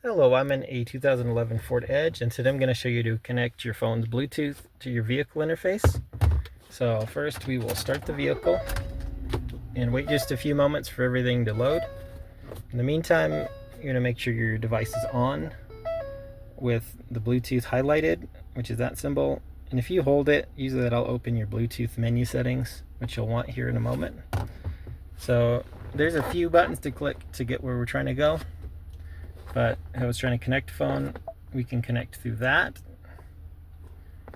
Hello, I'm in a 2011 Ford Edge, and today I'm going to show you to connect your phone's Bluetooth to your vehicle interface. So first we will start the vehicle and wait just a few moments for everything to load. In the meantime, you're going to make sure your device is on with the Bluetooth highlighted, which is that symbol. And if you hold it, usually that'll open your Bluetooth menu settings, which you'll want here in a moment. So there's a few buttons to click to get where we're trying to go. But if I was trying to connect a phone, we can connect through that,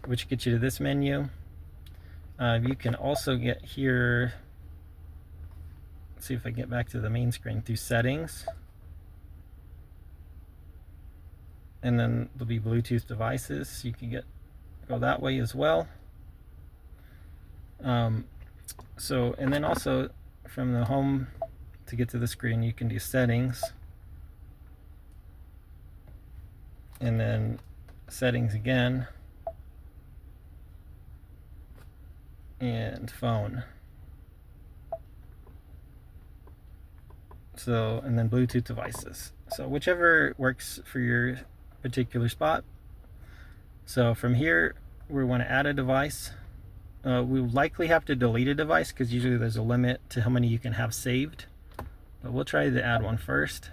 which gets you to this menu. You can also get here, let's see if I get back to the main screen, through settings. And then there'll be Bluetooth devices, so you can go that way as well. And then also from the home to get to the screen, you can do settings. And then settings again, and phone. So, and then Bluetooth devices. So whichever works for your particular spot. So from here, we want to add a device. We likely have to delete a device because usually there's a limit to how many you can have saved. But we'll try to add one first.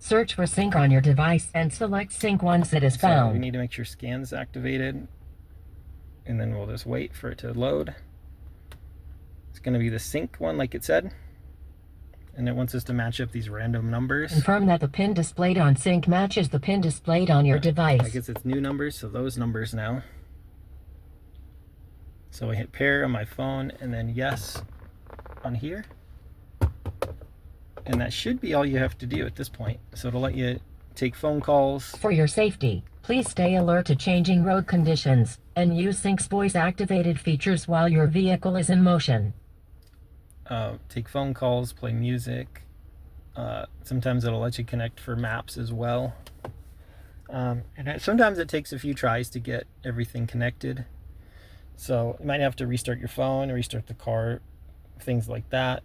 Search for sync on your device and select sync once it is found. So we need to make sure scan's activated, and then we'll just wait for it to load. It's going to be the sync one like it said, and it wants us to match up these random numbers. Confirm that the pin displayed on sync matches the pin displayed on your device. I guess it's new numbers, so those numbers now. So I hit pair on my phone and then yes on here. And that should be all you have to do at this point. So it'll let you take phone calls. For your safety, please stay alert to changing road conditions and use Sync's voice-activated features while your vehicle is in motion. Take phone calls, play music. Sometimes it'll let you connect for maps as well. Sometimes it takes a few tries to get everything connected. So you might have to restart your phone, restart the car, things like that.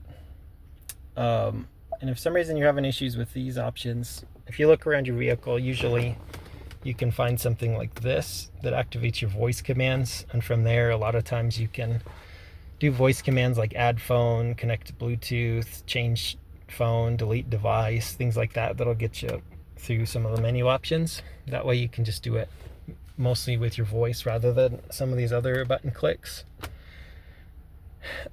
And if for some reason you're having issues with these options, if you look around your vehicle, usually you can find something like this that activates your voice commands. And from there, a lot of times you can do voice commands like add phone, connect to Bluetooth, change phone, delete device, things like that. That'll get you through some of the menu options. That way you can just do it mostly with your voice rather than some of these other button clicks.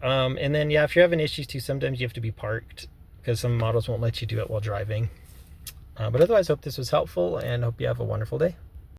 And then, yeah, if you're having issues too, sometimes you have to be parked because some models won't let you do it while driving. But otherwise, hope this was helpful and hope you have a wonderful day.